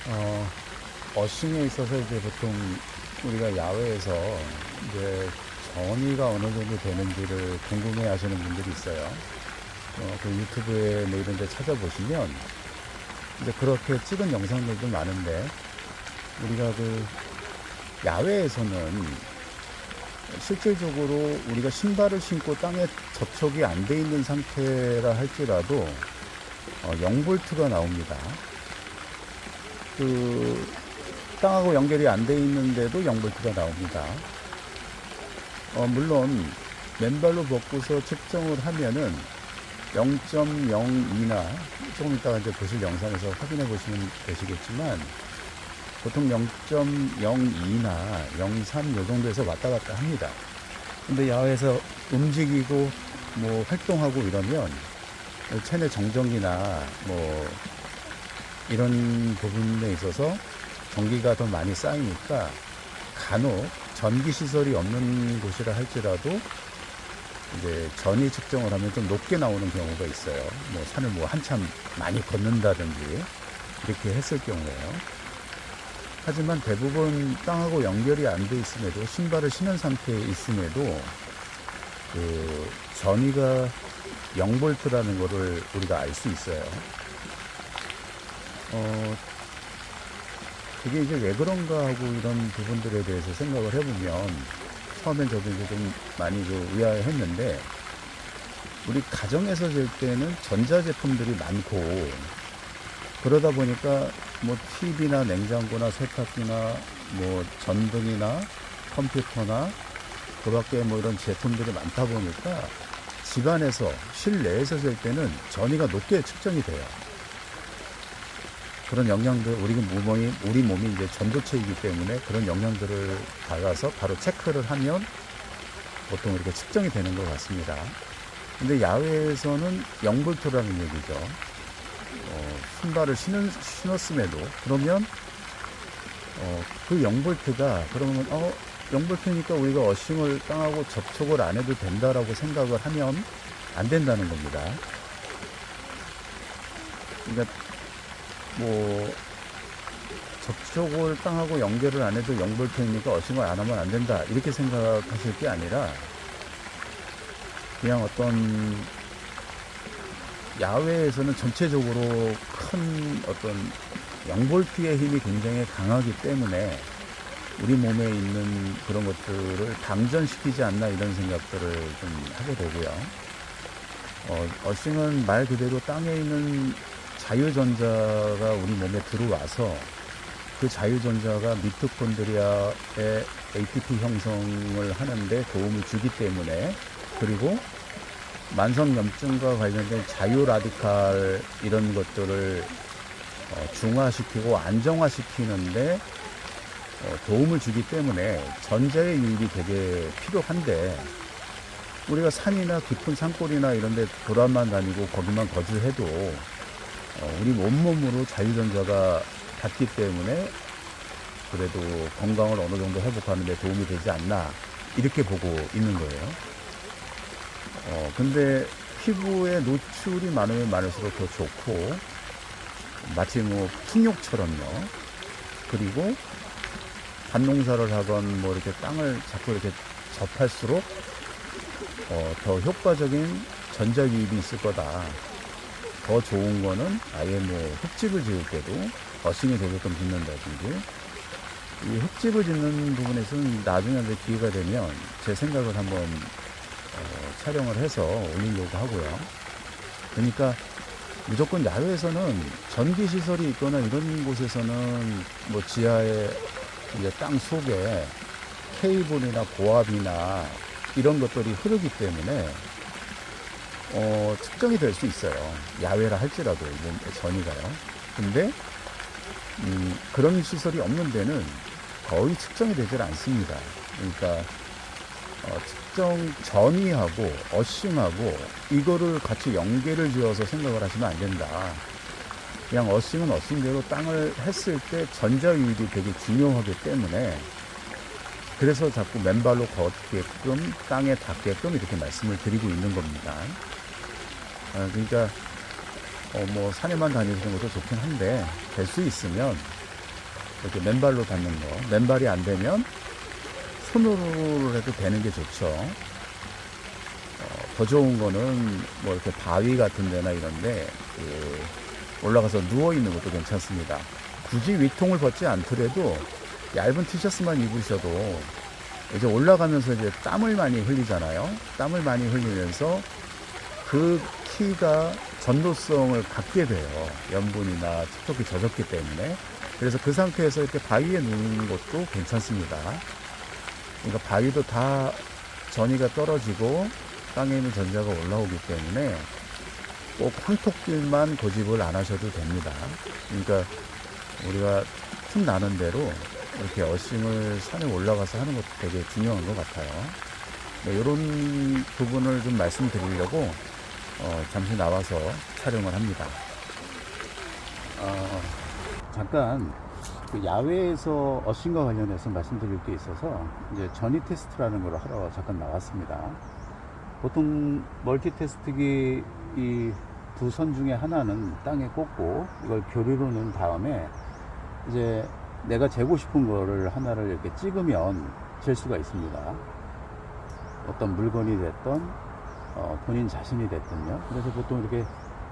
어, 어싱에 있어서 이제 보통 우리가 야외에서 이제 전이가 어느 정도 되는지를 궁금해 하시는 분들이 있어요. 그 유튜브에 뭐 이런 데 찾아보시면 이제 그렇게 찍은 영상들도 많은데, 우리가 그 야외에서는 실질적으로 우리가 신발을 신고 땅에 접촉이 안 돼 있는 상태라 할지라도 0볼트가 나옵니다. 그 땅하고 연결이 안 돼 있는데도 0볼트가 나옵니다. 물론 맨발로 벗고서 측정을 하면은 0.02나 조금 이따가 이제 보실 영상에서 확인해 보시면 되시겠지만, 보통 0.02나 03 요 정도에서 왔다 갔다 합니다. 근데 야외에서 움직이고 뭐 활동하고 이러면 체내 정전기나 뭐 이런 부분에 있어서 전기가 더 많이 쌓이니까 간혹 전기 시설이 없는 곳이라 할지라도 이제 전위 측정을 하면 좀 높게 나오는 경우가 있어요. 뭐 산을 뭐 한참 많이 걷는다든지 이렇게 했을 경우에요. 하지만 대부분 땅하고 연결이 안 돼 있음에도, 신발을 신은 상태에 있음에도 그 전위가 0볼트라는 거를 우리가 알 수 있어요. 그게 이제 왜 그런가 하고 이런 부분들에 대해서 생각을 해보면, 처음엔 저도 이제 좀 많이 의아해했는데, 우리 가정에서 질 때는 전자제품들이 많고, 그러다 보니까 뭐 TV나 냉장고나 세탁기나 뭐 전등이나 컴퓨터나 그 밖에 뭐 이런 제품들이 많다 보니까 집안에서 실내에서 질 때는 전위가 높게 측정이 돼요. 그런 영향들, 우리 몸이 이제 전도체이기 때문에 그런 영향들을 받아서 바로 체크를 하면 보통 이렇게 측정이 되는 것 같습니다. 근데 야외에서는 0볼트라는 얘기죠. 신발을 신었음에도, 그러면 그 0볼트가, 그러면 0볼트니까 우리가 어싱을 땅하고 접촉을 안 해도 된다라고 생각을 하면 안 된다는 겁니다. 그러니까 뭐 접촉을 땅하고 연결을 안 해도 0볼트니까 어싱을 안 하면 안 된다, 이렇게 생각하실 게 아니라, 그냥 어떤 야외에서는 전체적으로 큰 어떤 0볼트의 힘이 굉장히 강하기 때문에 우리 몸에 있는 그런 것들을 방전시키지 않나, 이런 생각들을 좀 하게 되고요. 어싱은 말 그대로 땅에 있는 자유전자가 우리 몸에 들어와서 그 자유전자가 미토콘드리아의 ATP 형성을 하는데 도움을 주기 때문에, 그리고 만성염증과 관련된 자유라디칼 이런 것들을 중화시키고 안정화시키는데 도움을 주기 때문에 전자의 유입이 되게 필요한데, 우리가 산이나 깊은 산골이나 이런 데 돌아만 다니고 거기만 거주해도 우리 온몸으로 자유전자가 닿기 때문에 그래도 건강을 어느 정도 회복하는 데 도움이 되지 않나, 이렇게 보고 있는 거예요. 근데 피부에 노출이 많으면 많을수록 더 좋고, 마치 뭐 풍욕처럼요. 그리고 밭농사를 하건 뭐 이렇게 땅을 자꾸 이렇게 접할수록 더 효과적인 전자 유입이 있을 거다. 더 좋은 거는 아예 뭐 흙집을 지을 때도 어싱이 되게끔 짓는다든지, 이 흙집을 짓는 부분에서는 나중에 이제 기회가 되면 제 생각을 한번 촬영을 해서 올리려고 하고요. 그러니까 무조건 야외에서는 전기 시설이 있거나 이런 곳에서는 뭐 지하에 이제 땅 속에 케이블이나 고압이나 이런 것들이 흐르기 때문에 측정이 될 수 있어요. 야외라 할지라도 전이가요. 근데 그런 시설이 없는 데는 거의 측정이 되질 않습니다. 그러니까 특정 전위하고 어싱하고 이거를 같이 연계를 지어서 생각을 하시면 안 된다. 그냥 어싱은 어싱대로 땅을 했을 때 전자 유입이 되게 중요하기 때문에, 그래서 자꾸 맨발로 걷게끔 땅에 닿게끔 이렇게 말씀을 드리고 있는 겁니다. 그러니까 뭐 산에만 다니시는 것도 좋긴 한데, 될 수 있으면 이렇게 맨발로 닿는 거. 맨발이 안 되면 손으로 해도 되는 게 좋죠. 더 좋은 거는 뭐 이렇게 바위 같은 데나 이런데 올라가서 누워 있는 것도 괜찮습니다. 굳이 위통을 벗지 않더라도 얇은 티셔츠만 입으셔도 이제 올라가면서 이제 땀을 많이 흘리잖아요. 땀을 많이 흘리면서 그 키가 전도성을 갖게 돼요. 염분이나 촉촉이 젖었기 때문에. 그래서 그 상태에서 이렇게 바위에 누우는 것도 괜찮습니다. 그러니까 바위도 다 전이가 떨어지고 땅에 있는 전자가 올라오기 때문에 꼭 황토길만 고집을 안 하셔도 됩니다. 그러니까 우리가 틈 나는 대로 이렇게 어싱을 산에 올라가서 하는 것도 되게 중요한 것 같아요. 네, 이런 부분을 좀 말씀드리려고 잠시 나와서 촬영을 합니다. 잠깐 그 야외에서 어싱과 관련해서 말씀드릴 게 있어서 이제 전이 테스트라는 걸 하러 잠깐 나왔습니다. 보통 멀티 테스트기 이 두 선 중에 하나는 땅에 꽂고 이걸 교류로 넣은 다음에 이제 내가 재고 싶은 거를 하나를 이렇게 찍으면 잴 수가 있습니다. 어떤 물건이 됐던 본인 자신이 됐든요. 그래서 보통 이렇게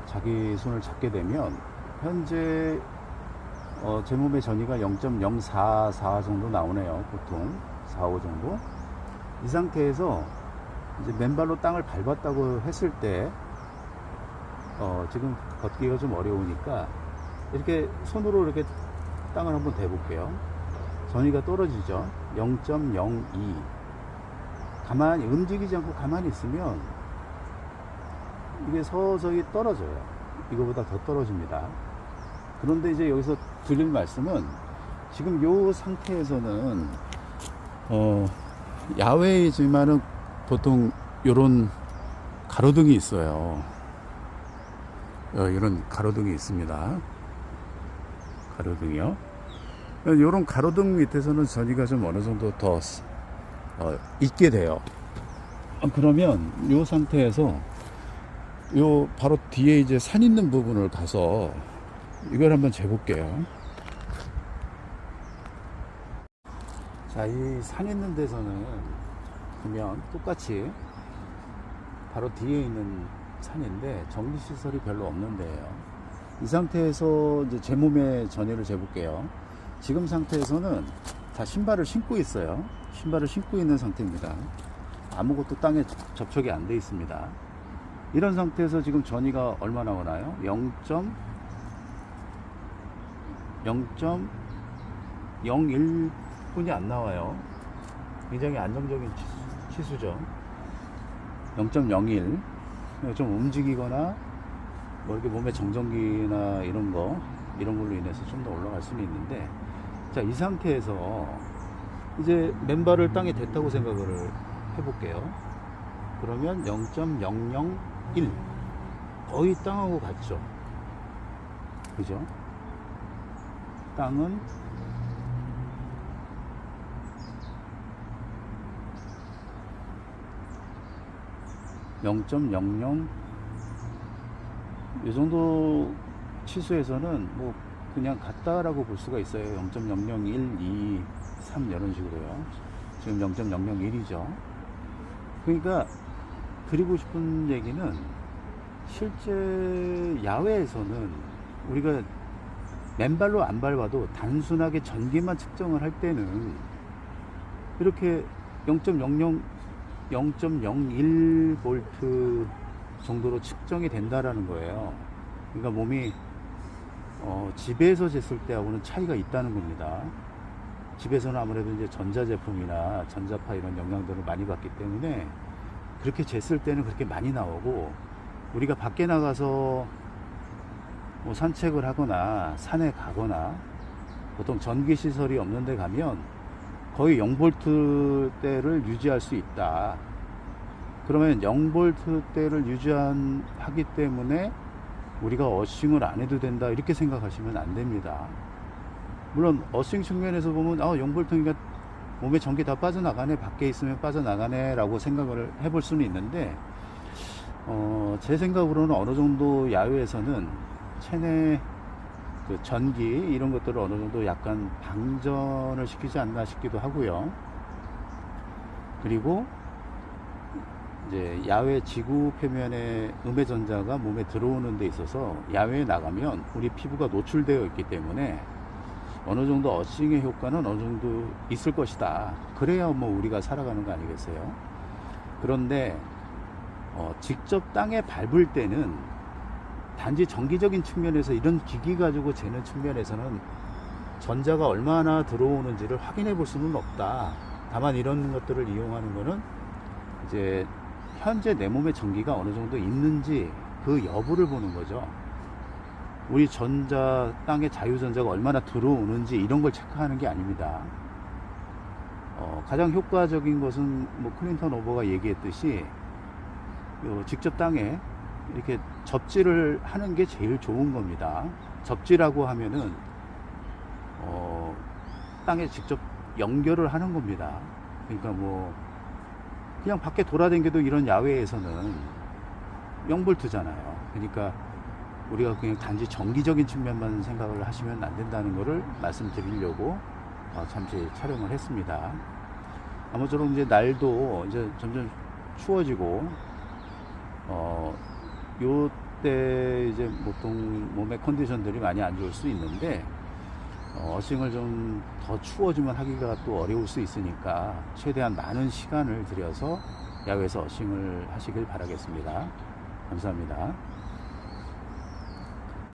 자기 손을 잡게 되면 현재 제 몸의 전이가 0.044 정도 나오네요. 보통 45 정도. 이 상태에서 이제 맨발로 땅을 밟았다고 했을 때 지금 걷기가 좀 어려우니까 이렇게 손으로 이렇게 땅을 한번 대볼게요. 전이가 떨어지죠. 0.02. 가만히 움직이지 않고 가만히 있으면 이게 서서히 떨어져요. 이거보다 더 떨어집니다. 그런데 이제 여기서 드릴 말씀은 지금 요 상태에서는 야외이지만은 보통 요런 가로등이 있어요. 이런 가로등이 있습니다. 가로등이요. 요런 가로등 밑에서는 전이가 좀 어느 정도 더 있게 돼요. 그러면 요 상태에서 요 바로 뒤에 이제 산 있는 부분을 가서 이걸 한번 재볼게요. 자, 이 산 있는 데서는 보면 똑같이 바로 뒤에 있는 산인데 전기시설이 별로 없는 데예요. 이 상태에서 이제 제 몸의 전이를 재볼게요. 지금 상태에서는 다 신발을 신고 있어요. 신발을 신고 있는 상태입니다. 아무것도 땅에 접촉이 안 돼 있습니다. 이런 상태에서 지금 전이가 얼마 나오나요? 0.01분이 안 나와요. 굉장히 안정적인 치수죠. 0.01. 좀 움직이거나 뭐 이렇게 몸에 정전기나 이런 걸로 인해서 좀 더 올라갈 수는 있는데, 자, 이 상태에서 이제 맨발을 땅에 댔다고 생각을 해볼게요. 그러면 0.001. 거의 땅하고 같죠. 그죠? 땅은 0.00 이 정도 치수에서는 뭐 그냥 같다라고 볼 수가 있어요. 0.001, 2, 3 이런 식으로요. 지금 0.001이죠. 그러니까 드리고 싶은 얘기는 실제 야외에서는 우리가 맨발로 안 밟아도 단순하게 전기만 측정을 할 때는 이렇게 0.01V 정도로 측정이 된다라는 거예요. 그러니까 몸이 집에서 쟀을 때하고는 차이가 있다는 겁니다. 집에서는 아무래도 이제 전자제품이나 전자파 이런 영향들을 많이 받기 때문에 그렇게 쟀을 때는 그렇게 많이 나오고, 우리가 밖에 나가서 뭐 산책을 하거나 산에 가거나 보통 전기 시설이 없는 데 가면 거의 0V대를 유지할 수 있다. 그러면 0V대를 하기 때문에 우리가 어싱을 안 해도 된다, 이렇게 생각하시면 안 됩니다. 물론 어싱 측면에서 보면 0V니까 몸에 전기 다 빠져나가네, 밖에 있으면 빠져나가네 라고 생각을 해볼 수는 있는데, 제 생각으로는 어느 정도 야외에서는 체내 그 전기 이런 것들을 어느 정도 약간 방전을 시키지 않나 싶기도 하고요. 그리고 이제 야외 지구 표면에 음의 전자가 몸에 들어오는 데 있어서 야외에 나가면 우리 피부가 노출되어 있기 때문에 어느 정도 어싱의 효과는 어느 정도 있을 것이다. 그래야 뭐 우리가 살아가는 거 아니겠어요? 그런데 직접 땅에 밟을 때는 단지 정기적인 측면에서 이런 기기 가지고 재는 측면에서는 전자가 얼마나 들어오는지를 확인해 볼 수는 없다. 다만 이런 것들을 이용하는 거는 이제 현재 내 몸에 전기가 어느 정도 있는지 그 여부를 보는 거죠. 우리 전자, 땅에 자유전자가 얼마나 들어오는지 이런 걸 체크하는 게 아닙니다. 가장 효과적인 것은 뭐 클린턴 오버가 얘기했듯이 직접 땅에 이렇게 접지를 하는 게 제일 좋은 겁니다. 접지라고 하면은 땅에 직접 연결을 하는 겁니다. 그러니까 뭐 그냥 밖에 돌아다녀도 이런 야외에서는 0볼트잖아요. 그러니까 우리가 그냥 단지 정기적인 측면만 생각을 하시면 안 된다는 것을 말씀드리려고 잠시 촬영을 했습니다. 아무쪼록 이제 날도 이제 점점 추워지고 요때 이제 보통 몸의 컨디션들이 많이 안 좋을 수 있는데 어싱을 좀 더 추워지면 하기가 또 어려울 수 있으니까 최대한 많은 시간을 들여서 야외에서 어싱을 하시길 바라겠습니다. 감사합니다.